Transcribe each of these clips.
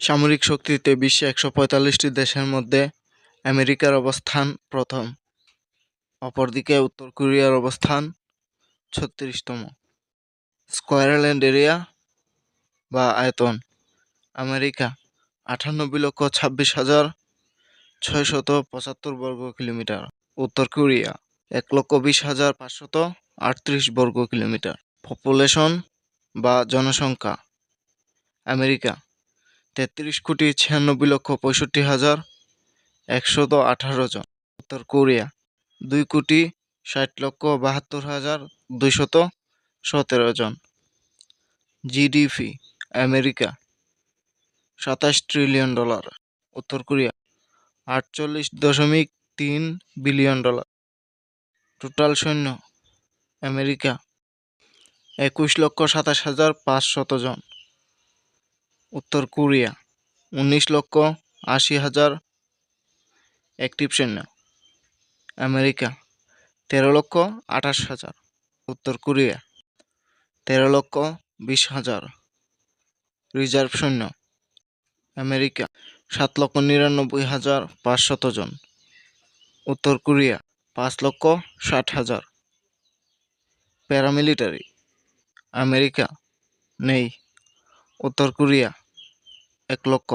সামরিক শক্তিতে বিশ্বে ১৪৫টি দেশের মধ্যে আমেরিকার অবস্থান প্রথম, অপরদিকে উত্তর কোরিয়ার অবস্থান ৩৬তম। স্কয়ার ল্যান্ড এরিয়া বা আয়তন: আমেরিকা ৯৮,২৬,৬৭৫ বর্গ কিলোমিটার, উত্তর কোরিয়া ১,২০,৫৩৮ বর্গ কিলোমিটার। পপুলেশন বা জনসংখ্যা: আমেরিকা ৩৩,৯৬,৬৫,১১৮ জন, উত্তর কোরিয়া ২,৬৭,৭২,২১৭ জন। জিডিপি: আমেরিকা $২৭ ট্রিলিয়ন, উত্তর কোরিয়া ৪৮.৩ বিলিয়ন ডলার। টোটাল সৈন্য: আমেরিকা ২১,২৭,৫০০ জন, উত্তর কোরিয়া ১৯,৮০,০০০ অ্যাক্টিভ সৈন্য। আমেরিকা ১৩,২৮,০০০, উত্তর কোরিয়া ১৩,২০,০০০ রিজার্ভ সৈন্য। আমেরিকা ৭,৯৯,৫০০ জন, উত্তর কোরিয়া ৫,৬০,০০০। প্যারামিলিটারি: আমেরিকা নেই, উত্তর কোরিয়া ১ লক্ষ।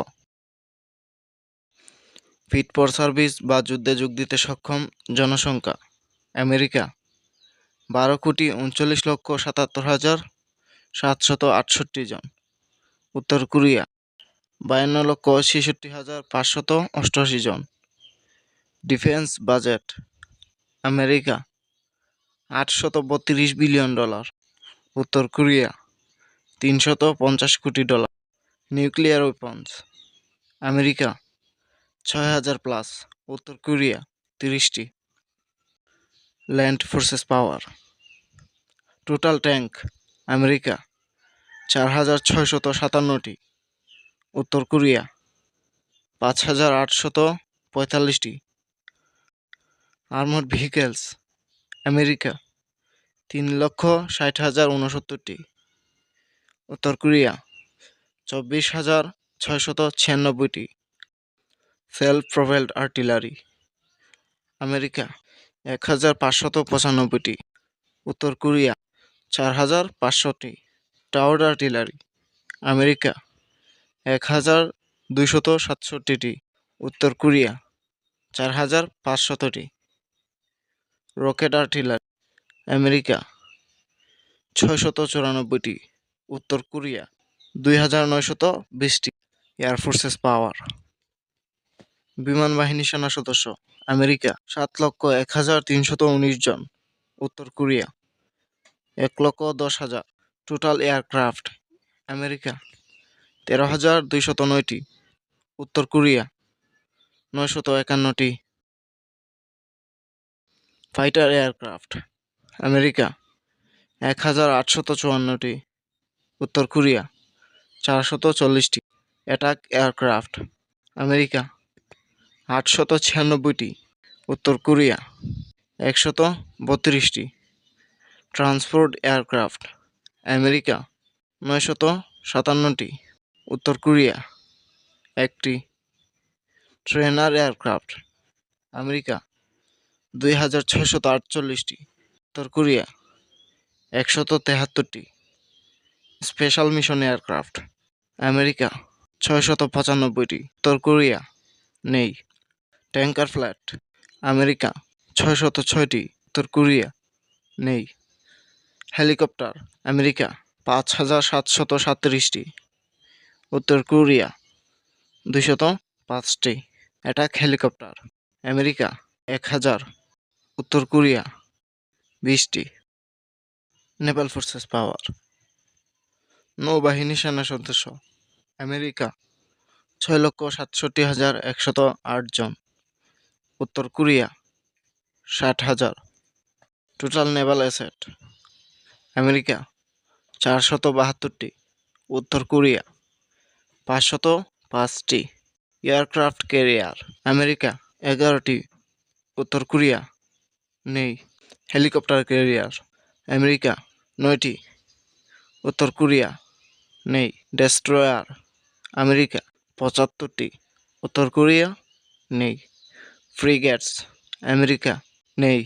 ফিট ফর সার্ভিস বা যুদ্ধে যোগ দিতে সক্ষম জনসংখ্যা: আমেরিকা ১২,৩৭,৭৭,৭৬৮ জন, উত্তর কোরিয়া ৫২,৬৬,৫৮৮ জন। ডিফেন্স বাজেট: আমেরিকা $৮৩২ বিলিয়ন, উত্তর কোরিয়া $৩৫০ কোটি। নিউক্লিয়ার ওয়েপন্স: আমেরিকা ৬,০০০ প্লাস, উত্তর কোরিয়া ৩০টি। Land forces power: total tank: America ৪,৬৫৭টি, উত্তর কোরিয়া ৫,৮৪৫টি। আর্মড ভেহিকেলস: আমেরিকা ৩,৬০,৬৯টি, উত্তর কোরিয়া ২৪,৬৯৬টি। সেলফ প্রোপেলড আর্টিলারি: আমেরিকা ১,৫৯৫টি, উত্তর কোরিয়া ৪,৫০০টি। টাওয়ার আর্টিলারি: আমেরিকা ১,২৬৭টি, উত্তর কোরিয়া ৪,৫০০টি। রকেট আর্টিলারি: আমেরিকা ৬৯৪টি, উত্তর কোরিয়া ২,৯২০টি। এয়ার ফোর্সেস পাওয়ার: বিমান বাহিনী সেনা সদস্য: আমেরিকা ৭,০১,৩১৯ জন, উত্তর কোরিয়া ১,১০,০০০। টোটাল এয়ারক্রাফট: আমেরিকা ১৩,২০৯টি, উত্তর কোরিয়া ৯৫১টি। ফাইটার এয়ারক্রাফট: আমেরিকা ১,৮৫৪টি, উত্তর কোরিয়া ৪৪০টি। অ্যাটাক এয়ারক্রাফট: আমেরিকা ৮৯৬টি, উত্তর কোরিয়া ১৩২টি। ট্রান্সপোর্ট এয়ারক্রাফট: আমেরিকা ৯৫৭টি, উত্তর কোরিয়া ১টি। ট্রেনার এয়ারক্রাফট: আমেরিকা ২,৬৪৮টি, উত্তর কোরিয়া ১৭৩টি। স্পেশাল মিশন এয়ারক্রাফট: আমেরিকা ৬৯৫টি, উত্তর কোরিয়া নেই। ট্যাঙ্কার ফ্লাইট: আমেরিকা ৬০৬টি, উত্তর কোরিয়া নেই। হেলিকপ্টার: আমেরিকা ৫,৭৩৭টি, উত্তর কোরিয়া ২০৫টি। অ্যাটাক হেলিকপ্টার: আমেরিকা ১,০০০, উত্তর কোরিয়া ২০টি। নেভাল ফোর্সেস পাওয়ার: নৌবাহিনী সেনা সদস্য: আমেরিকা ৬,৬৭,১০৮ জন, উত্তর কোরিয়া ৬০,০০০। টোটাল নেভাল অ্যাসেট: আমেরিকা ৪৭২টি, উত্তর কোরিয়া ৫০৫টি। এয়ারক্রাফট ক্যারিয়ার: আমেরিকা ১১টি, উত্তর কোরিয়া নেই। হেলিকপ্টার ক্যারিয়ার: আমেরিকা ৯টি, উত্তর কোরিয়া নেই। ডেস্ট্রয়ার: আমেরিকা 75টি। উত্তর কোরিয়া নেই। ফ্রিগেটস আমেরিকা নেই।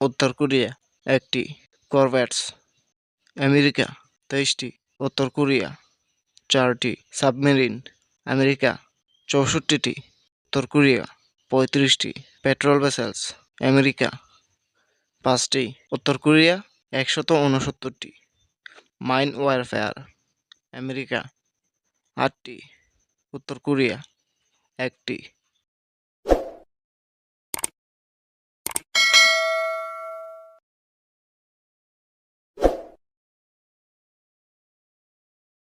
উত্তর কোরিয়া 1টি। করভেটস আমেরিকা 23টি। উত্তর কোরিয়া 4টি। সাবমেরিন আমেরিকা 64টি। উত্তর কোরিয়া 35টি। পেট্রোল ভেসেলস আমেরিকা 5টি। উত্তর কোরিয়া 169টি। মাইন ওয়ারফেয়ার আমেরিকা 8টি। উত্তর কোরিয়া 1টি।